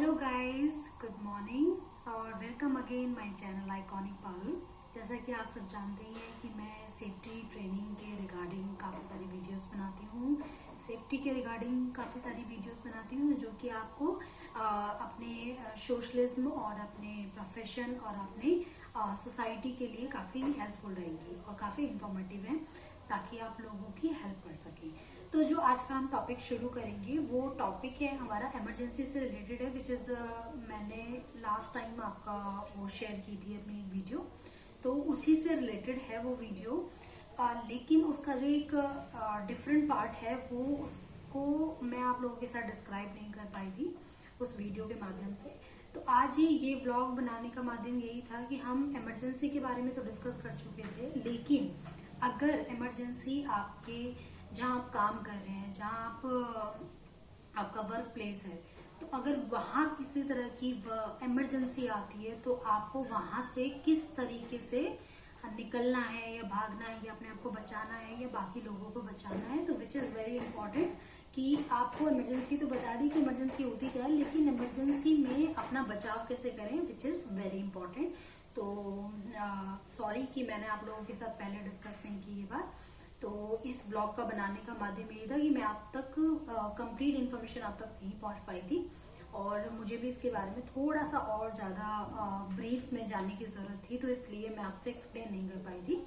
Hello guys, good morning और welcome again my channel iconic Parul. जैसा कि आप सब जानते ही हैं कि मैं सेफ्टी ट्रेनिंग के रिगार्डिंग काफ़ी सारी वीडियोस बनाती हूँ। सेफ्टी के रिगार्डिंग काफ़ी सारी वीडियोस बनाती हूँ जो कि आपको अपने सोशलिज्म और अपने प्रोफेशन और अपने सोसाइटी के लिए काफ़ी हेल्पफुल रहेंगी और काफ़ी इंफॉर्मेटिव है, ताकि आप लोगों की हेल्प कर सकें। तो जो आज का हम टॉपिक शुरू करेंगे वो टॉपिक है हमारा इमरजेंसी से रिलेटेड है, विच इज़ मैंने लास्ट टाइम आपका वो शेयर की थी अपनी एक वीडियो, तो उसी से रिलेटेड है वो वीडियो। लेकिन उसका जो एक डिफरेंट पार्ट है वो उसको मैं आप लोगों के साथ डिस्क्राइब नहीं कर पाई थी उस वीडियो के माध्यम से। तो आज ही ये व्लॉग बनाने का माध्यम यही था कि हम इमरजेंसी के बारे में तो डिस्कस कर चुके थे, लेकिन अगर इमरजेंसी आपके जहाँ आप काम कर रहे हैं, जहाँ आपका वर्क प्लेस है, तो अगर वहाँ किसी तरह की इमरजेंसी आती है तो आपको वहाँ से किस तरीके से निकलना है या भागना है या अपने आप को बचाना है या बाकी लोगों को बचाना है। तो विच इज़ वेरी इंपॉर्टेंट कि आपको इमरजेंसी तो बता दी कि इमरजेंसी होती क्या है, लेकिन इमरजेंसी में अपना बचाव कैसे करें, विच इज़ वेरी इंपॉर्टेंट। तो सॉरी कि मैंने आप लोगों के साथ पहले डिस्कस नहीं की ये बात। तो इस ब्लॉग का बनाने का माध्यम यही था कि मैं आप तक कंप्लीट इन्फॉर्मेशन आप तक नहीं पहुंच पाई थी और मुझे भी इसके बारे में थोड़ा सा और ज़्यादा ब्रीफ में जानने की ज़रूरत थी, तो इसलिए मैं आपसे एक्सप्लेन नहीं कर पाई थी।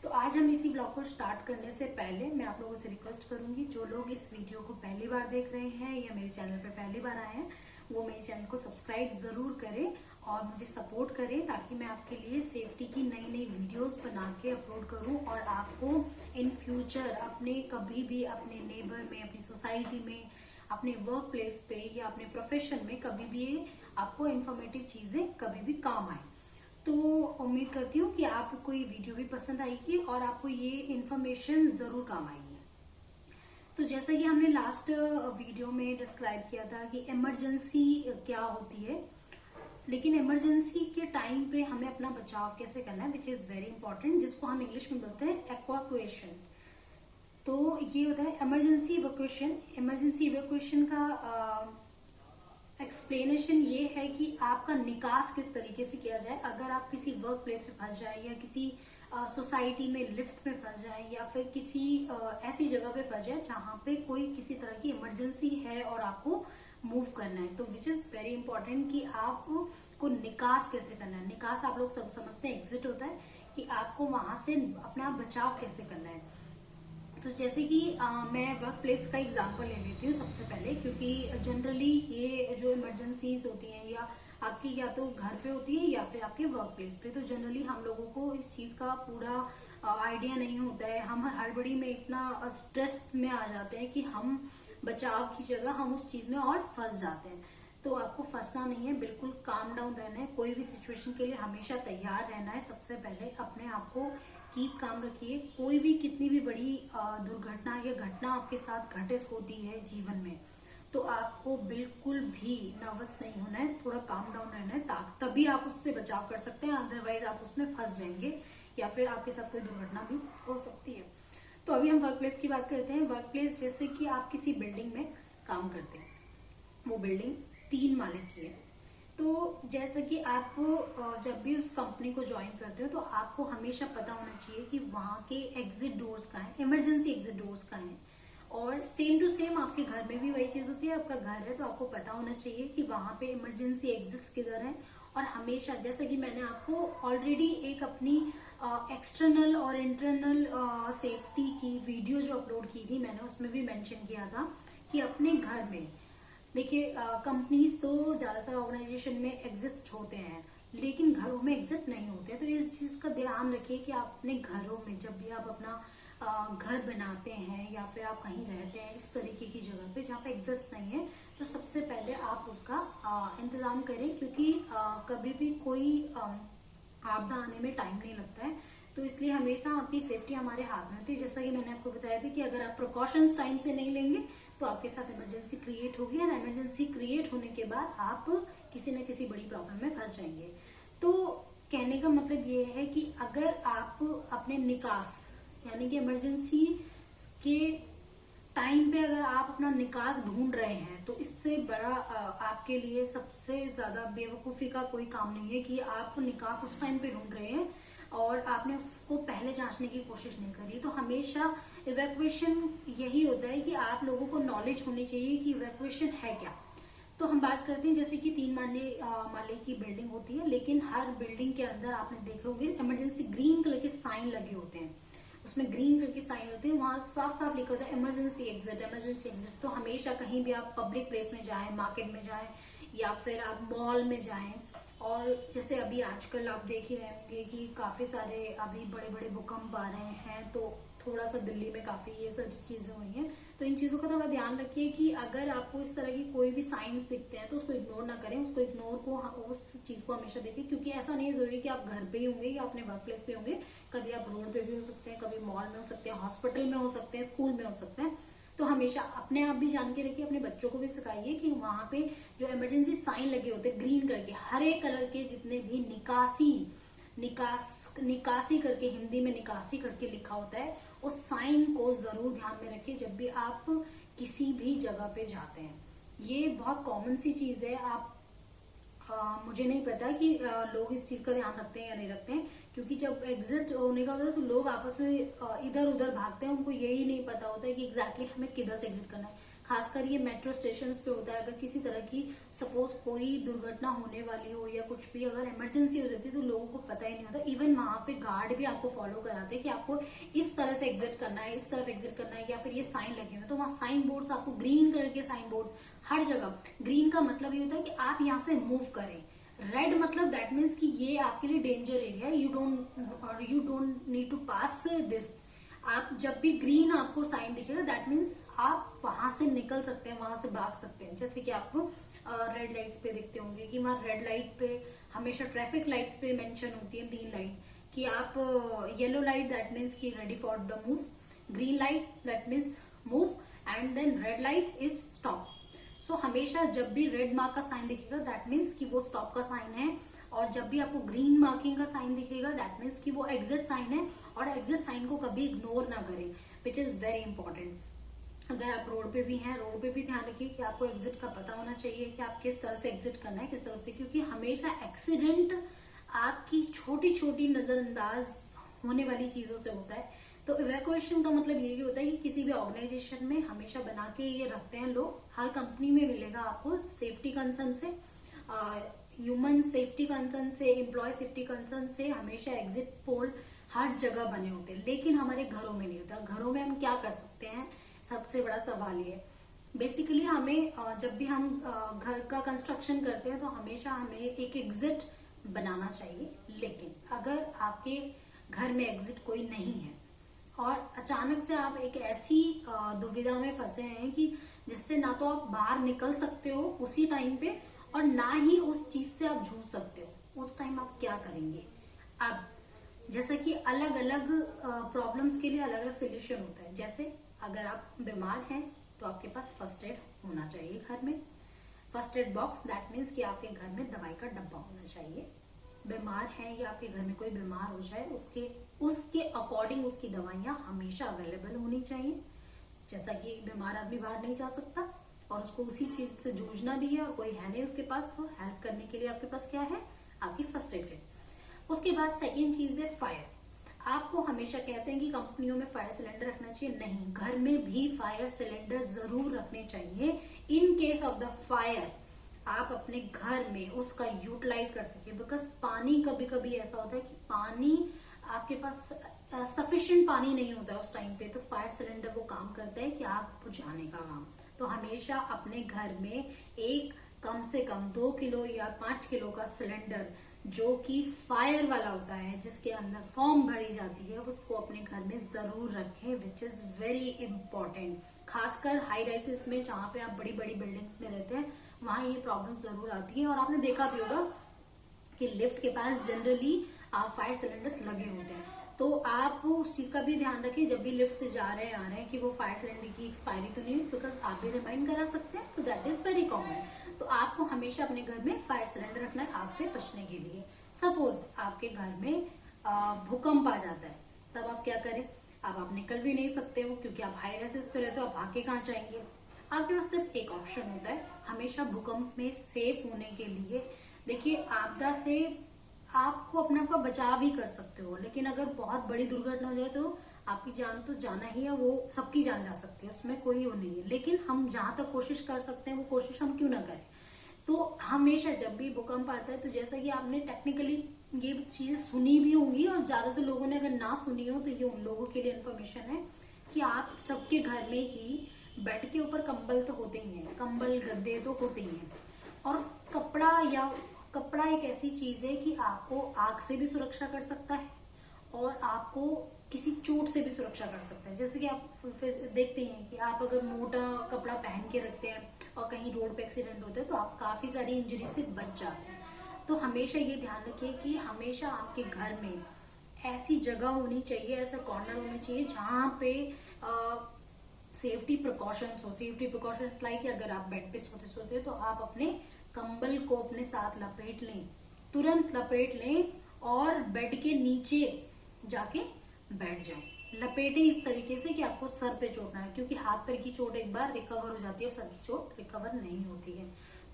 तो आज हम इसी ब्लॉग को स्टार्ट करने से पहले मैं आप लोगों से रिक्वेस्ट करूंगी, जो लोग इस वीडियो को पहली बार देख रहे हैं या मेरे चैनल पर पहली बार आए हैं, वो मेरे चैनल को सब्सक्राइब ज़रूर करें और मुझे सपोर्ट करें, ताकि मैं आपके लिए सेफ्टी की नई नई वीडियोस बना के अपलोड करूं और आपको इन फ्यूचर अपने कभी भी अपने नेबर में, अपनी सोसाइटी में, अपने वर्क प्लेस पे या अपने प्रोफेशन में कभी भी आपको इन्फॉर्मेटिव चीज़ें कभी भी काम आए। तो उम्मीद करती हूँ कि आपको ये वीडियो भी पसंद आएगी और आपको ये इन्फॉर्मेशन ज़रूर काम आएगी। तो जैसा कि हमने लास्ट वीडियो में डिस्क्राइब किया था कि इमरजेंसी क्या होती है, लेकिन इमरजेंसी के टाइम पे हमें अपना बचाव कैसे करना है, विच इज़ वेरी इंपॉर्टेंट, जिसको हम इंग्लिश में बोलते हैं इवैक्यूएशन। तो ये होता है इमरजेंसी इवैक्यूएशन। इमरजेंसी इवैक्यूएशन का एक्सप्लेनेशन ये है कि आपका निकास किस तरीके से किया जाए। अगर आप किसी वर्क प्लेस पे फंस जाए या किसी सोसाइटी में लिफ्ट में फंस जाए या फिर किसी ऐसी जगह पे फंस जाए जहाँ पे कोई किसी तरह की इमरजेंसी है और आपको मूव करना है, तो विच इज़ वेरी इंपॉर्टेंट कि आपको निकास कैसे करना है। निकास आप लोग सब समझते हैं, एग्जिट होता है कि आपको वहां से अपना बचाव कैसे करना है। तो जैसे कि मैं वर्क प्लेस का एग्जांपल ले लेती हूँ सबसे पहले, क्योंकि जनरली ये जो इमरजेंसीज होती हैं या आपकी या तो घर पे होती है या फिर आपके वर्क प्लेस पे, तो जनरली हम लोगों को इस चीज़ का पूरा आइडिया नहीं होता है। हम हड़बड़ी में इतना स्ट्रेस में आ जाते हैं कि हम बचाव की जगह हम उस चीज़ में और फंस जाते हैं। तो आपको फंसना नहीं है, बिल्कुल काम डाउन रहना है, कोई भी सिचुएशन के लिए हमेशा तैयार रहना है। सबसे पहले अपने आप को कीप काम रखिए। कोई भी कितनी भी बड़ी दुर्घटना या घटना आपके साथ घटित होती है जीवन में, तो आपको बिल्कुल भी नर्वस नहीं होना है, थोड़ा काम डाउन रहना है, तभी आप उससे बचाव कर सकते हैं। अदरवाइज आप उसमें फंस जाएंगे या फिर आपके साथ कोई दुर्घटना भी हो सकती है। तो अभी हम वर्क प्लेस की बात करते हैं। वर्क प्लेस जैसे कि आप किसी बिल्डिंग में काम करते हैं, वो बिल्डिंग 3 माले की है। तो जैसा कि आप जब भी उस कंपनी को ज्वाइन करते हो तो आपको हमेशा पता होना चाहिए कि वहाँ के एग्जिट डोर्स कहाँ हैं, इमरजेंसी एग्जिट डोर्स कहाँ हैं। और सेम टू सेम आपके घर में भी वही चीज़ होती है। आपका घर है तो आपको पता होना चाहिए कि वहाँ पे इमरजेंसी एग्जिट्स किधर हैं। और हमेशा, जैसा कि मैंने आपको ऑलरेडी एक अपनी एक्सटर्नल और इंटरनल सेफ्टी की वीडियो जो अपलोड की थी, मैंने उसमें भी मेंशन किया था कि अपने घर में देखिए, कंपनीज तो ज़्यादातर ऑर्गेनाइजेशन में एग्जिस्ट होते हैं, लेकिन घरों में एग्जिट नहीं होते। तो इस चीज़ का ध्यान रखिए कि आप अपने घरों में जब भी आप अपना घर बनाते हैं या फिर आप कहीं रहते हैं इस तरीके की जगह पे जहाँ पे एग्जिट्स नहीं है, तो सबसे पहले आप उसका इंतज़ाम करें, क्योंकि कभी भी कोई आपदा आने में टाइम नहीं लगता है। तो इसलिए हमेशा आपकी सेफ्टी हमारे हाथ में होती है। जैसा कि मैंने आपको बताया था कि अगर आप प्रिकॉशंस टाइम से नहीं लेंगे तो आपके साथ इमरजेंसी क्रिएट होगी, और इमरजेंसी क्रिएट होने के बाद आप किसी न किसी बड़ी प्रॉब्लम में फंस जाएंगे। तो कहने का मतलब ये है कि अगर आप अपने निकास यानी कि इमरजेंसी के टाइम पे अगर आप अपना निकास ढूंढ रहे हैं तो इससे बड़ा आपके लिए सबसे ज्यादा बेवकूफी का कोई काम नहीं है कि आप निकास उस टाइम पे ढूंढ रहे हैं और आपने उसको पहले जांचने की कोशिश नहीं करी। तो हमेशा इवैक्यूएशन यही होता है कि आप लोगों को नॉलेज होनी चाहिए कि इवैक्यूएशन है क्या। तो हम बात करते हैं जैसे कि 3 माले की बिल्डिंग होती है, लेकिन हर बिल्डिंग के अंदर आपने देखे होंगे इमरजेंसी ग्रीन कलर के साइन लगे होते हैं, उसमें ग्रीन कलर के साइन होते हैं, वहां साफ साफ लिखा होता है इमरजेंसी एग्जिट, इमरजेंसी एग्जिट। तो हमेशा कहीं भी आप पब्लिक प्लेस में जाएं, मार्केट में जाएं या फिर आप मॉल में जाएं, और जैसे अभी आजकल आप देख ही रहे होंगे कि काफी सारे अभी बड़े बड़े भूकंप आ रहे हैं, तो थोड़ा सा दिल्ली में काफी ये सारी चीजें हुई हैं। तो इन चीजों का थोड़ा ध्यान रखिए कि अगर आपको इस तरह की कोई भी साइंस दिखते हैं तो उसको इग्नोर ना करें, उसको इग्नोर को उस चीज को हमेशा देखें, क्योंकि ऐसा नहीं है जरूरी कि आप घर पे ही होंगे या अपने वर्क प्लेस पे होंगे, कभी आप रोड पे भी हो सकते हैं, कभी मॉल में हो सकते हैं, हॉस्पिटल में हो सकते हैं, स्कूल में हो सकते हैं। तो हमेशा अपने आप भी जान के रखिए, अपने बच्चों को भी सिखाइए कि वहां पे जो इमरजेंसी साइन लगे होते हैं ग्रीन कलर के, हरे कलर के जितने भी निकासी करके, हिंदी में निकासी करके लिखा होता है, उस साइन को जरूर ध्यान में रखिए जब भी आप किसी भी जगह पे जाते हैं। ये बहुत कॉमन सी चीज है। आप मुझे नहीं पता कि लोग इस चीज का ध्यान रखते हैं या नहीं रखते हैं, क्योंकि जब एग्जिट होने का होता है तो लोग आपस में इधर उधर भागते हैं, उनको यही नहीं पता होता है कि एग्जैक्टली हमें किधर से एग्जिट करना है। खासकर ये मेट्रो स्टेशन पे होता है, अगर किसी तरह की सपोज कोई दुर्घटना होने वाली हो या कुछ भी अगर इमरजेंसी हो जाती है तो लोगों को पता ही नहीं होता। इवन वहां पे गार्ड भी आपको फॉलो कराते हैं कि आपको इस तरह से एग्जिट करना है, इस तरफ एग्जिट करना है, या फिर ये साइन लगे हुए, तो वहाँ साइन बोर्ड्स आपको ग्रीन कलर के साइन बोर्ड्स हर जगह। ग्रीन का मतलब ये होता है कि आप यहाँ से मूव करें, रेड मतलब दैट मीन्स कि ये आपके लिए डेंजर एरिया है, you don't need to pass this. आप जब भी ग्रीन आपको साइन दिखेगा दैट मीन्स आप वहां से निकल सकते हैं, वहां से भाग सकते हैं। जैसे कि आपको रेड लाइट्स पे दिखते होंगे कि वहां रेड लाइट पे हमेशा ट्रैफिक लाइट्स पे मेंशन होती है 3 लाइट कि आप येलो लाइट दैट मीन्स की ready for the move, green light that means move, and then red light is stop. So हमेशा जब भी रेड मार्क का साइन दिखेगा दैट मीन्स कि वो स्टॉप का साइन है, और जब भी आपको ग्रीन मार्किंग का साइन दिखेगा दैट मीन्स कि वो एग्जिट साइन है। और एग्जिट साइन को कभी इग्नोर ना करें, विच इज वेरी इंपॉर्टेंट। अगर आप रोड पे भी हैं, रोड पे भी ध्यान रखिए कि आपको एग्जिट का पता होना चाहिए कि आप किस तरह से एग्जिट करना है, किस तरफ से, क्योंकि हमेशा एक्सीडेंट आपकी छोटी छोटी नजरअंदाज होने वाली चीजों से होता है। तो इवैक्यूएशन का मतलब यही होता है कि किसी भी ऑर्गेनाइजेशन में हमेशा बना के ये रखते हैं लोग, हर कंपनी में मिलेगा आपको, सेफ्टी कंसर्न से, ह्यूमन सेफ्टी कंसर्न से, एम्प्लॉय सेफ्टी कंसर्न से हमेशा एग्जिट पोल हर जगह बने होते हैं, लेकिन हमारे घरों में नहीं होता। घरों में हम क्या कर सकते हैं, सबसे बड़ा सवाल ये। बेसिकली हमें जब भी हम घर का कंस्ट्रक्शन करते हैं तो हमेशा हमें एक एग्जिट बनाना चाहिए, लेकिन अगर आपके घर में एग्जिट कोई नहीं है और अचानक से आप एक ऐसी दुविधा में फंसे हैं कि जिससे ना तो आप बाहर निकल सकते हो उसी टाइम पे और ना ही उस चीज से आप जूझ सकते हो, उस टाइम आप क्या करेंगे। अब जैसा कि अलग अलग प्रॉब्लम्स के लिए अलग अलग सोल्यूशन होता है। जैसे अगर आप बीमार हैं तो आपके पास फर्स्ट एड होना चाहिए घर में, first aid box, that means कि आपके घर में दवाई का डब्बा होना चाहिए। बीमार है या आपके घर में कोई बीमार हो जाए उसके अकॉर्डिंग उसकी दवाइयां हमेशा अवेलेबल होनी चाहिए। जैसा कि बीमार आदमी बाहर नहीं जा सकता और उसको उसी चीज से जूझना भी है और कोई है नहीं उसके पास, तो हेल्प करने के लिए आपके पास क्या है, आपकी फर्स्ट एड किट। उसके बाद सेकेंड चीज है फायर। आपको हमेशा कहते हैं कि कंपनियों में फायर सिलेंडर रखना चाहिए, नहीं, घर में भी फायर सिलेंडर जरूर रखने चाहिए। In case of the fire आप अपने घर में उसका यूटिलाइज कर सके, बिकॉज पानी कभी कभी ऐसा होता है कि पानी आपके पास सफिशिएंट पानी नहीं होता है उस टाइम पे, तो फायर सिलेंडर वो काम करता है कि आग बुझाने का काम। तो हमेशा अपने घर में एक कम से कम 2 किलो या 5 किलो का सिलेंडर जो कि फायर वाला होता है, जिसके अंदर फॉर्म भरी जाती है, उसको अपने घर में जरूर रखें, विच इज वेरी इंपॉर्टेंट। खासकर हाई राइसेस में जहाँ पे आप बड़ी बड़ी बिल्डिंग्स में रहते हैं वहां ये प्रॉब्लम जरूर आती है। और आपने देखा भी होगा कि लिफ्ट के पास जनरली फायर सिलेंडर्स लगे होते हैं, तो आप उस चीज का भी ध्यान रखें जब भी लिफ्ट से जा रहे हैं आ रहे हैं कि वो फायर सिलेंडर की एक्सपायरी तो नहीं हुई, बिकॉज आप भी रिमाइंड करा सकते हैं, तो दैट इज वेरी कॉमन। तो आपको हमेशा अपने घर में फायर सिलेंडर रखना है आग से बचने के लिए। सपोज आपके घर में भूकंप आ जाता है, तब आप क्या करें, अब आप निकल भी नहीं सकते हो क्योंकि आप हाई राइसेस पे रहते हो, आप आके कहाँ जाएंगे। आपके पास सिर्फ एक ऑप्शन होता है हमेशा भूकंप में सेफ होने के लिए। देखिए, आपदा से आपको अपने आप का बचाव ही कर सकते हो, लेकिन अगर बहुत बड़ी दुर्घटना हो जाए तो आपकी जान तो जाना ही है, वो सबकी जान जा सकती है, उसमें कोई वो नहीं है। लेकिन हम जहां तक कोशिश कर सकते हैं वो कोशिश हम क्यों ना करें। तो हमेशा जब भी भूकंप आता है, तो जैसा कि आपने टेक्निकली ये चीजें सुनी भी होंगी और ज्यादातर लोगों ने अगर ना सुनी हो तो ये उन लोगों के लिए इन्फॉर्मेशन है कि आप सबके घर में ही बेड के ऊपर कंबल तो होते ही हैं, कंबल गद्दे तो होते ही हैं। और कपड़ा एक ऐसी चीज है कि आपको आग से भी सुरक्षा कर सकता है और आपको किसी चोट से भी सुरक्षा कर सकता है। जैसे कि आप फिर देखते हैं कि आप अगर मोटा कपड़ा पहन के रखते हैं और कहीं रोड पे एक्सीडेंट होता है तो आप काफी सारी इंजरी से बच जाते हैं। तो हमेशा ये ध्यान रखिए कि हमेशा आपके घर में ऐसी जगह होनी चाहिए, ऐसा कॉर्नर होना चाहिए जहाँ पे सेफ्टी प्रिकॉशंस हो। सेफ्टी प्रिकॉशंस लाइक अगर आप बेड पे सोते सोते तो आप अपने कंबल को अपने साथ लपेट लें, तुरंत लपेट लें और बेड के नीचे जाके बैठ जाएं। लपेटें इस तरीके से कि आपको सर पे चोट ना है, क्योंकि हाथ पैर की चोट एक बार रिकवर हो जाती है और सर की चोट रिकवर नहीं होती है।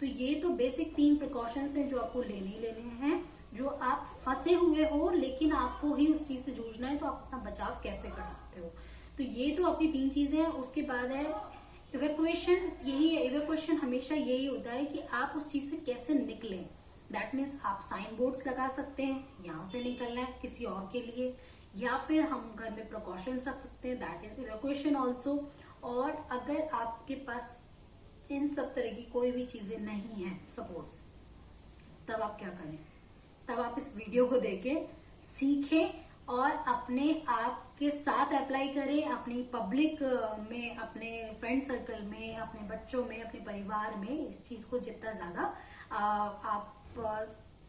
तो ये तो बेसिक 3 प्रिकॉशंस हैं जो आपको लेने ही लेने हैं। जो आप फंसे हुए हो लेकिन आपको ही उस चीज से जूझना है, तो आप अपना बचाव कैसे कर सकते हो। तो ये तो आपकी 3 चीजें हैं। उसके बाद है इवैक्यूएशन। यही है, इवैक्यूएशन हमेशा यही होता है कि आप उस चीज से कैसे निकलें। दैट मीन्स आप साइन बोर्ड्स लगा सकते हैं, यहाँ से निकलना है किसी और के लिए, या फिर हम घर में प्रिकॉशंस रख सकते हैं, दैट इज इवैक्यूएशन ऑल्सो। और अगर आपके पास इन सब तरह की कोई भी चीजें नहीं है सपोज, तब आप क्या करें, तब आप इस वीडियो को देखें, सीखें और अपने आप के साथ अप्लाई करें, अपनी पब्लिक में, अपने फ्रेंड सर्कल में, अपने बच्चों में, अपने परिवार में इस चीज को जितना ज्यादा आप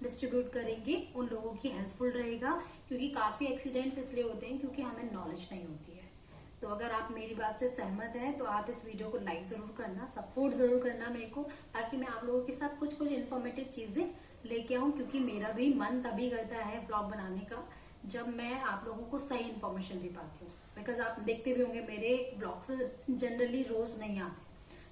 डिस्ट्रीब्यूट करेंगे उन लोगों की हेल्पफुल रहेगा। क्योंकि काफी एक्सीडेंट्स इसलिए होते हैं क्योंकि हमें नॉलेज नहीं होती है। तो अगर आप मेरी बात से सहमत हैं तो आप इस वीडियो को लाइक जरूर करना, सपोर्ट जरूर करना मेरे को, ताकि मैं आप लोगों के साथ कुछ इन्फॉर्मेटिव चीजें लेके आऊं। क्योंकि मेरा भी मन तभी करता है व्लॉग बनाने का जब मैं आप लोगों को सही इन्फॉर्मेशन दे पाती हूँ। बिकॉज आप देखते भी होंगे मेरे व्लॉग्स जनरली रोज नहीं आते,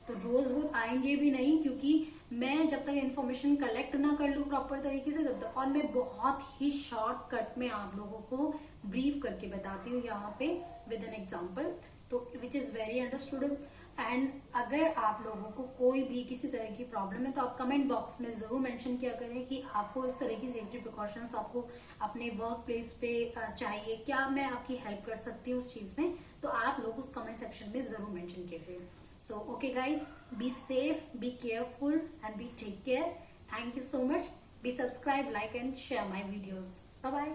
तो रोज वो आएंगे भी नहीं, क्योंकि मैं जब तक इन्फॉर्मेशन कलेक्ट ना कर लूँ प्रॉपर तरीके से तब तक। और मैं बहुत ही शॉर्टकट में आप लोगों को ब्रीफ करके बताती हूँ यहाँ पे विद एन एग्जाम्पल, तो विच इज वेरी अंडरस्टूडेबल। एंड अगर आप लोगों को कोई भी किसी तरह की प्रॉब्लम है तो आप कमेंट बॉक्स में जरूर मेंशन किया करें कि आपको इस तरह की सेफ्टी प्रिकॉशंस आपको अपने वर्क प्लेस पे चाहिए, क्या मैं आपकी हेल्प कर सकती हूँ उस चीज में, तो आप लोग उस कमेंट सेक्शन में जरूर मेंशन कीजिए। So, okay guys, be safe, be careful and be take care. Thank you so much. Be subscribe, like and share my videos. Bye bye.